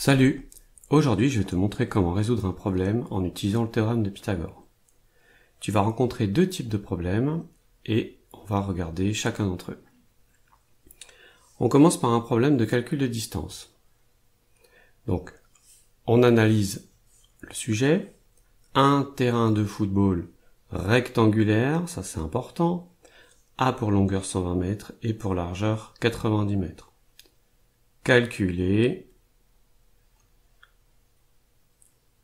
Salut! Aujourd'hui, je vais te montrer comment résoudre un problème en utilisant le théorème de Pythagore. Tu vas rencontrer deux types de problèmes et on va regarder chacun d'entre eux. On commence par un problème de calcul de distance. Donc, on analyse le sujet. Un terrain de football rectangulaire, ça c'est important. A pour longueur 120 mètres et pour largeur 90 mètres. Calculer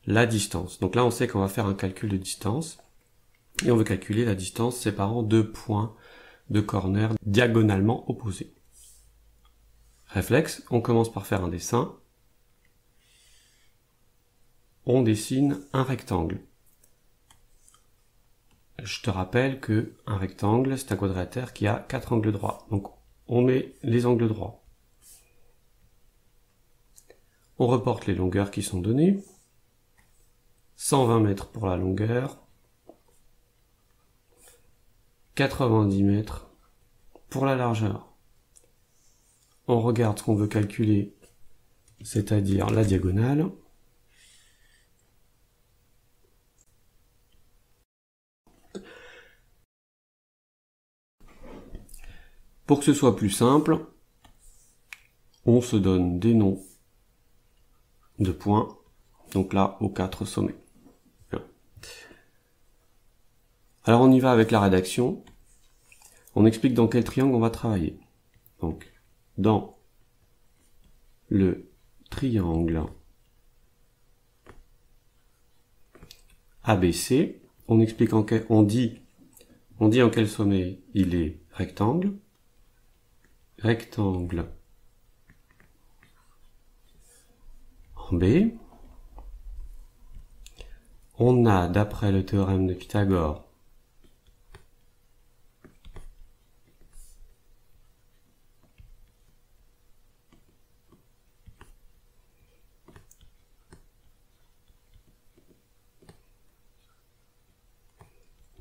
la distance. Donc là, on sait qu'on va faire un calcul de distance. Et on veut calculer la distance séparant deux points de corner diagonalement opposés. Réflexe, on commence par faire un dessin. On dessine un rectangle. Je te rappelle que un rectangle, c'est un quadrilatère qui a 4 angles droits. Donc on met les angles droits. On reporte les longueurs qui sont données. 120 mètres pour la longueur. 90 mètres pour la largeur. On regarde ce qu'on veut calculer, c'est-à-dire la diagonale. Pour que ce soit plus simple, on se donne des noms de points, donc là, aux 4 sommets. Alors on y va avec la rédaction. On explique dans quel triangle on va travailler. Donc, dans le triangle ABC, on explique on dit en quel sommet il est rectangle. Rectangle en B. On a, d'après le théorème de Pythagore,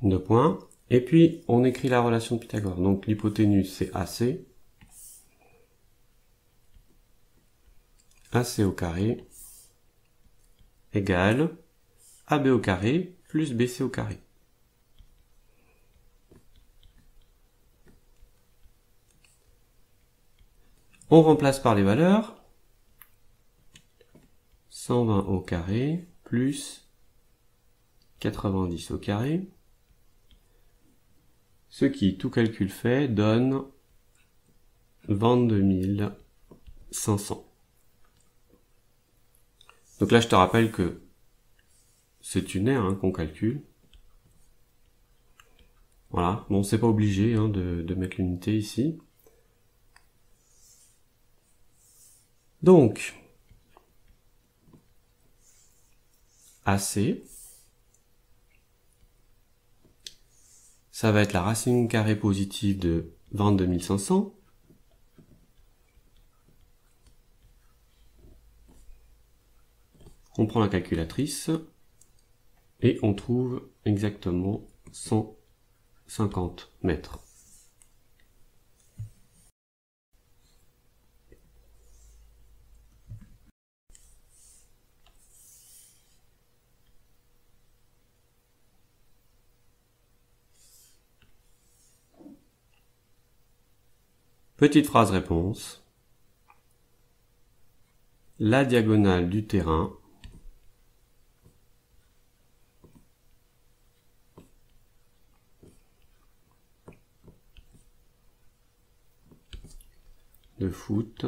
deux points, et puis on écrit la relation de Pythagore. Donc l'hypoténuse c'est AC, AC au carré égale AB au carré plus BC au carré. On remplace par les valeurs. 120 au carré plus 90 au carré. Ce qui, tout calcul fait, donne 22 500. Donc là, je te rappelle que c'est une aire qu'on calcule. Voilà, bon, c'est pas obligé de mettre l'unité ici. Donc, AC, ça va être la racine carrée positive de 22 500. On prend la calculatrice et on trouve exactement 150 mètres. Petite phrase réponse. La diagonale du terrain de foot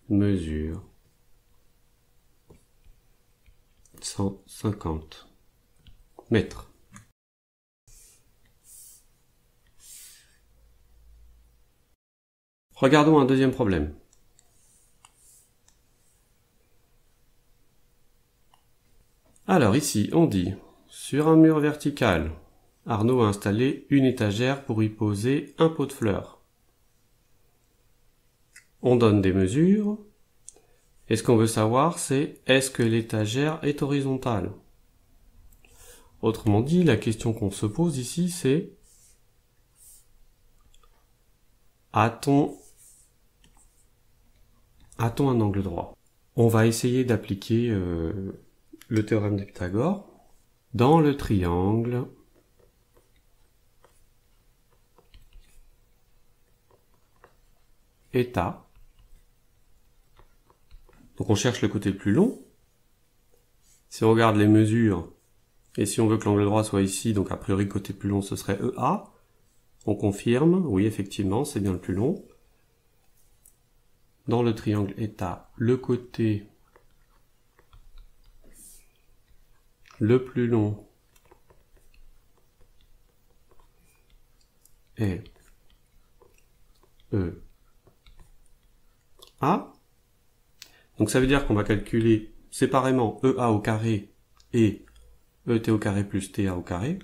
mesure 150 mètres. Regardons un deuxième problème. Alors ici, on dit, sur un mur vertical, Arnaud a installé une étagère pour y poser un pot de fleurs. On donne des mesures, et ce qu'on veut savoir, c'est est-ce que l'étagère est horizontale? Autrement dit, la question qu'on se pose ici, c'est a-t-on A-t-on un angle droit? On va essayer d'appliquer le théorème de Pythagore dans le triangle état. Donc on cherche le côté le plus long. Si on regarde les mesures, et si on veut que l'angle droit soit ici, donc a priori le côté plus long ce serait EA, on confirme, oui effectivement c'est bien le plus long. Dans le triangle état, le côté le plus long est EA. Donc ça veut dire qu'on va calculer séparément EA au carré et ET au carré plus TA au carré.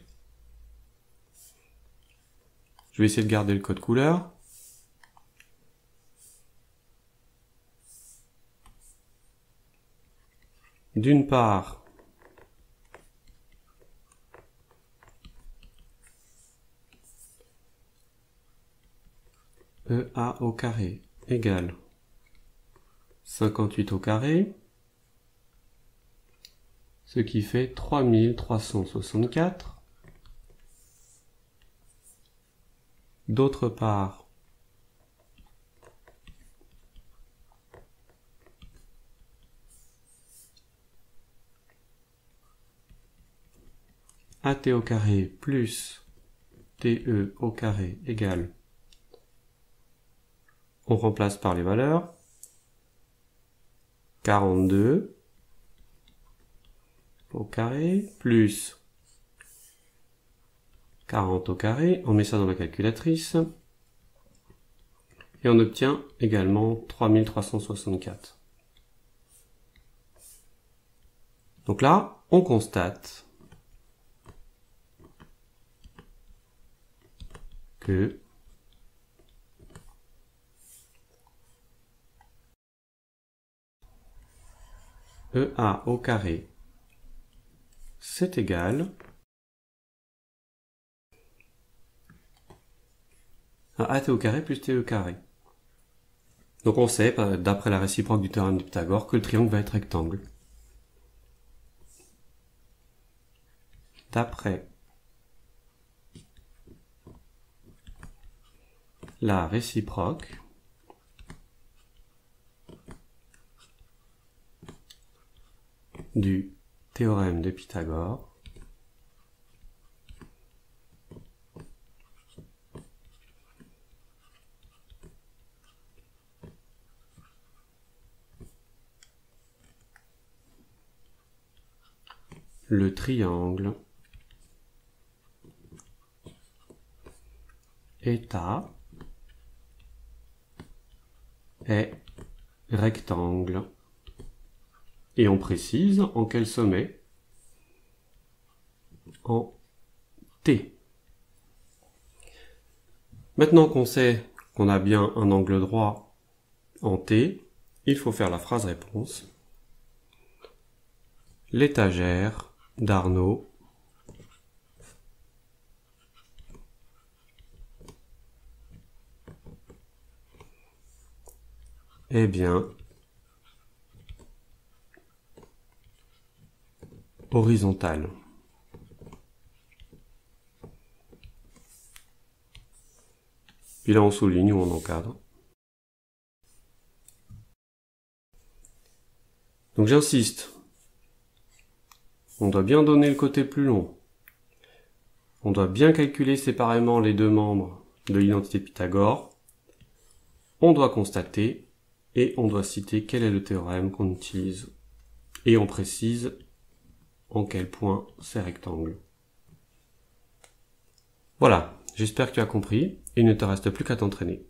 Je vais essayer de garder le code couleur. D'une part, EA au carré égale 58 au carré, ce qui fait 3364. D'autre part, AT au carré plus TE au carré égale, on remplace par les valeurs, 42 au carré plus 40 au carré, on met ça dans la calculatrice, et on obtient également 3364. Donc là, on constate que EA au carré c'est égal à AT au carré plus TE au carré. Donc on sait, d'après la réciproque du théorème de Pythagore, que le triangle va être rectangle. D'après la réciproque du théorème de Pythagore, le triangle état est rectangle. Et on précise en quel sommet? En T. Maintenant qu'on sait qu'on a bien un angle droit en T, il faut faire la phrase réponse. L'étagère d'Arnaud est bien horizontale. Puis là on souligne ou on encadre. Donc j'insiste, on doit bien donner le côté plus long. On doit bien calculer séparément les deux membres de l'identité de Pythagore. On doit constater et on doit citer quel est le théorème qu'on utilise. Et on précise en quel point c'est rectangle. Voilà, j'espère que tu as compris. Il ne te reste plus qu'à t'entraîner.